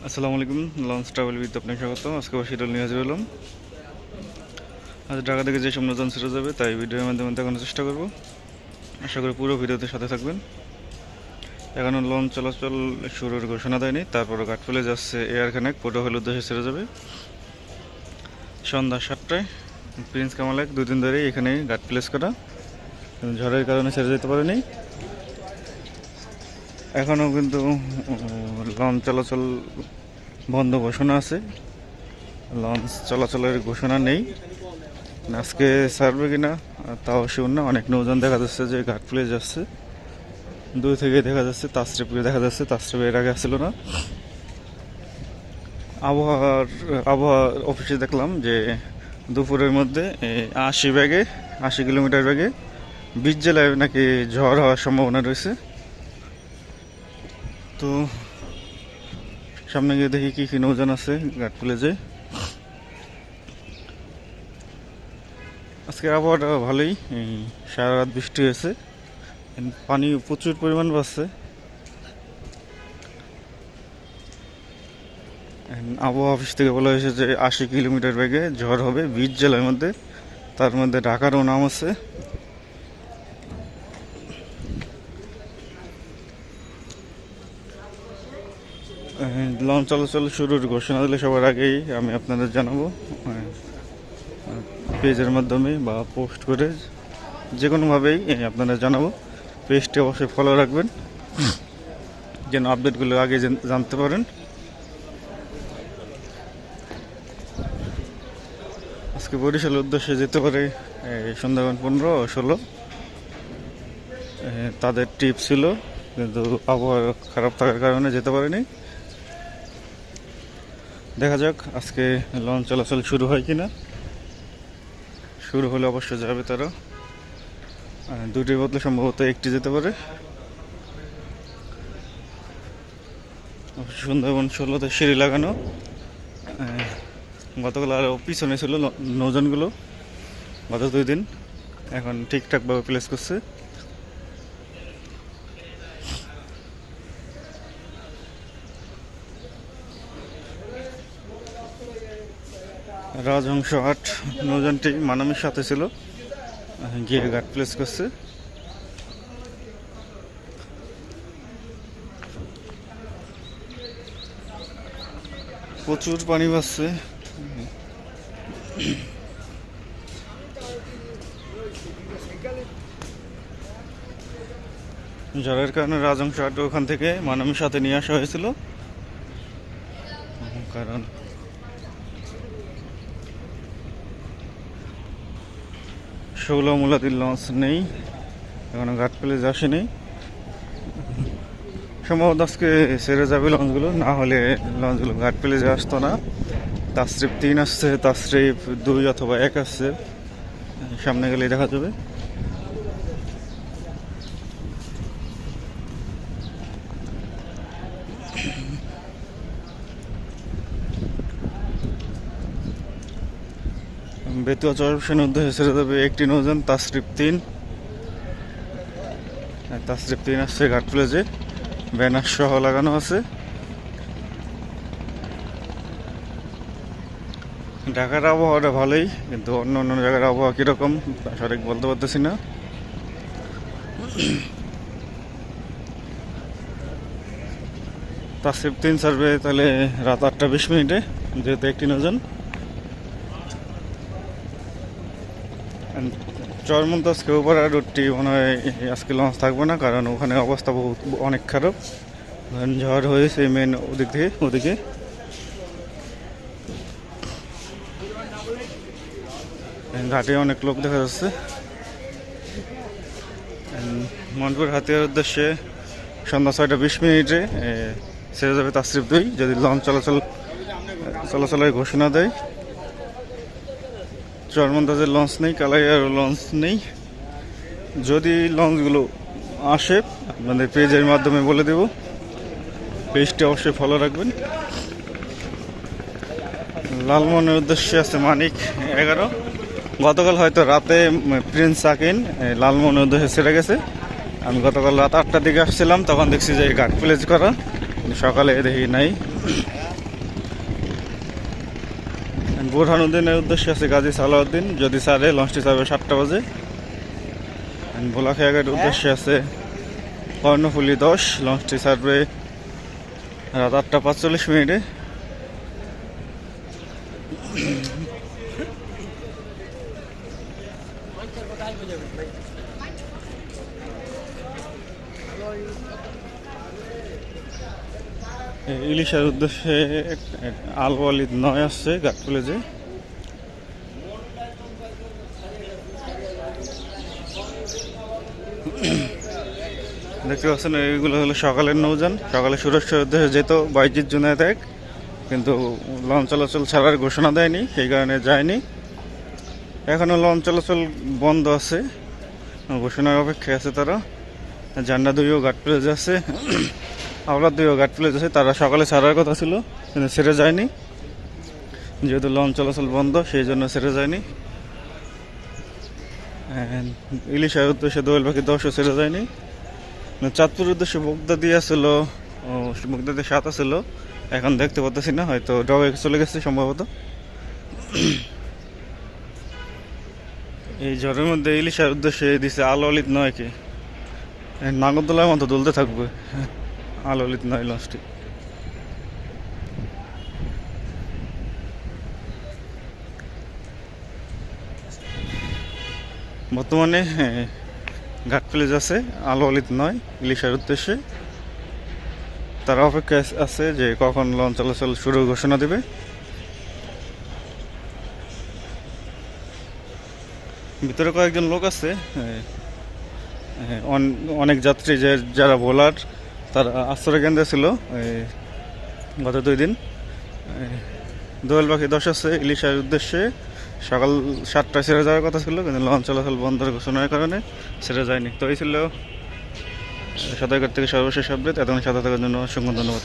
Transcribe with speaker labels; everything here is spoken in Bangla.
Speaker 1: আসসালামু আলাইকুম। লঞ্চ ট্রাভেল উইথ আপনাকে স্বাগত। আজকে শিডিউল নিয়ে হাজির হলাম। আজ ঢাকা থেকে যেসব নতুন ছেড়ে যাবে তাই ভিডিওর মাধ্যমে দেখানোর চেষ্টা করব। আশা করি পুরো ভিডিওতে সাথে থাকবেন। এখনও লঞ্চ চলাচল শুরুর ঘোষণা দেয়নি, তারপরে ঘাট ফেলে যাচ্ছে এয়ার খানেক পটুয়াখালীর উদ্দেশ্যে ছেড়ে যাবে সন্ধ্যা 7টায়। প্রিন্স কামাল এক 2 দিন ধরেই এখানে ঘাট প্লেস করা, ঝড়ের কারণে ছেড়ে যেতে পারেনি। এখনও কিন্তু লঞ্চ চলাচল বন্ধ ঘোষণা আছে, লঞ্চ চলাচলের ঘোষণা নেই। আজকে ছাড়বে কিনা তাও শিওর না। অনেক নৌযান দেখা যাচ্ছে যে ঘাট ফেলে যাচ্ছে, দূর থেকে দেখা যাচ্ছে তাসরিফকে দেখা যাচ্ছে। তাসরিফ এর আগে আসছিল না। আবহাওয়া অফিসে দেখলাম যে দুপুরের মধ্যে 80 কিলোমিটার বেগে 20 জেলায় নাকি ঝড় হওয়ার সম্ভাবনা রয়েছে। তো সামনে গিয়ে দেখি কি কি নৌযান আছে ঘাট ফেলে যে। আজকে আবহাওয়াটা ভালোই, সারা রাত বৃষ্টি হয়েছে, পানি প্রচুর পরিমাণ বাড়ছে। আবহাওয়া অফিস থেকে বলা হয়েছে যে 80 কিলোমিটার বেগে ঝড় হবে 20 জেলার মধ্যে, তার মধ্যে ঢাকারও নাম আছে। লঞ্চ চলাচল শুরুর ঘোষণা দিলে সবার আগেই আমি আপনাদের জানাবো, পেজের মাধ্যমে বা পোস্ট করে যে কোনোভাবেই আপনারা জানাবো। পেজটি অবশ্যই ফলো রাখবেন যেন আপডেটগুলো আগে জানতে পারেন। আজকে বরিশালের উদ্দেশ্যে যেতে পারে সুন্দরবন 15 ও 16, তাদের ট্রিপ ছিল, কিন্তু আবহাওয়া খারাপ থাকার কারণে যেতে পারেনি। দেখা যাক আজকে লঞ্চ চলাচল শুরু হয় কিনা। শুরু হলে অবশ্যই যাবে তারা। দুটির বদলে সম্ভবত একটি যেতে পারে। সুন্দরবন 16তে সিঁড়ি লাগানো, গতকাল আরও পিছনে ছিল নৌযানগুলো গত 2 দিন, এখন ঠিকঠাকভাবে প্লেস করছে। রাজহংস 8 নৌযানটি মানামির সাথে ছিল, গিয়ে ঘাট প্লেস করছে। প্রচুর পানি বাড়ছে। ঝড়ের কারণে রাজহংস 8 ওখান থেকে মানামির সাথে নিয়ে আসা হয়েছিল, কারণ ষোলমূলাদির লঞ্চ নেই, এখনো ঘাট প্লেস আসেনি। সম্ভবত আজকে ছেড়ে যাবে লঞ্চগুলো, না হলে লঞ্চগুলো ঘাট প্লেসে আসতো না। তাসরিফ 3 আসছে, তাসরিফ 2 অথবা 1 আসছে, সামনে গেলেই দেখা যাবে। বেতুয়া চরপেশনের উদ্দেশ্যে ছেড়ে যাবে একটি নৌযান তাসরিফ 3। তাসরিফ 3 আসছে ঘাট প্লেসে, ব্যানার সহ লাগানো আছে। ঢাকার আবহাওয়াটা ভালোই, কিন্তু অন্য অন্য জায়গার আবহাওয়া কীরকম সঠিক বলতে পারতেছি না। তাসরিফ 3 ছাড়বে তাহলে রাত 8টা 20 মিনিটে, যেহেতু একটি নৌযান। চরমন্তাজ কেউপাড়া রুটটি মনে হয় আজকে লঞ্চ থাকবে না, কারণ ওখানে অবস্থা অনেক খারাপ, ঝড় হয়েছে মেন ওদিক থেকে ওদিকে। ঘাটে অনেক লোক দেখা যাচ্ছে। মনপুর হাতিয়ার উদ্দেশ্যে সন্ধ্যা 6টা 20 মিনিটে ছেড়ে যাবে তাসরিফ 2, যদি লঞ্চ চলাচলের ঘোষণা দেয়। চরমন্তাজের লঞ্চ নেই, কালাইয়ারও লঞ্চ নেই। যদি লঞ্চগুলো আসে আপনাদের পেজের মাধ্যমে বলে দেব, পেজটি অবশ্যই ফলো রাখবেন। লালমনের উদ্দেশ্যে আছে মানিক 11, গতকাল হয়তো রাতে প্রিন্স সাকিন লালমনের উদ্দেশ্যে ছেড়ে গেছে। আমি গতকাল রাত 8টার দিকে আসছিলাম, তখন দেখছি যে ঘাট প্লেস করা, সকালে দেখি নাই। বোরহানুদ্দিনের উদ্দেশ্যে আছে গাজী সালাউদ্দিন, যদি ছাড়ে লঞ্চটি ছাড়বে 7টা বাজে। ভোলাখিয়াঘাটের উদ্দেশ্যে আছে কর্ণফুলি 10, লঞ্চটি ছাড়বে রাত 8টা 45 মিনিটে। ইলিশার উদ্দেশ্যে আল ওয়ালিদ 9 আসছে ঘাটফুলেজে। দেখতে পাচ্ছেন এইগুলো হলো সকালের নৌযান, সকালে সুরেশ্বর উদ্দেশ্যে যেত বাইজিৎ জুনায়েদ 1, কিন্তু লঞ্চ চলাচল ছাড়ার ঘোষণা দেয়নি, সেই কারণে যায়নি। এখনও লঞ্চ চলাচল বন্ধ আছে, ঘোষণার অপেক্ষায় আছে তারা। ঝান্ডা 2ও ঘাট প্লেজ আছে, আওলা 2ও ঘাট প্লেজ আছে, তারা সকালে ছাড়ার কথা ছিল কিন্তু ছেড়ে যায়নি, যেহেতু লঞ্চ চলাচল বন্ধ সেই জন্য ছেড়ে যায়নি। ইলিশার উদ্দেশ্যে দোয়েল পাখি 10ও ছেড়ে যায়নি। চাঁদপুর উদ্দেশ্যে বগদা দিয়ে আসছিল, বগদা দিয়ে 7 ছিল, এখন দেখতে পাচ্ছি না, হয়তো ডগে চলে গেছে সম্ভবত। এই ঝড়ের মধ্যে ইলিশার উদ্দেশ্যে দিছে আল ওয়ালিদ 9কে, নাগরদোলার মতো দুলতে থাকবে আল ওয়ালিদ 9 লঞ্চটি। বর্তমানে ঘাট প্লেজ আছে আল ওয়ালিদ 9 ইলিশার উদ্দেশ্যে, তারা অপেক্ষায় আছে যে কখন লঞ্চ চলাচল শুরু ঘোষণা দেবে। ভিতরে কয়েকজন লোক আছে, অনেক যাত্রী যারা বোলার তারা আশ্রয় কেন্দ্রে ছিল গত 2 দিন। দোয়েল পাখি 10 আছে ইলিশার উদ্দেশ্যে, সকাল 7টায় ছেড়ে যাওয়ার কথা ছিল কিন্তু লঞ্চ চলাচল বন্ধের ঘোষণার কারণে ছেড়ে যায়নি। তো এই ছিল সাঁতারঘাট থেকে সর্বশেষ আপডেট। এতক্ষণ সাঁতার থাকার জন্য অসংখ্য ধন্যবাদ।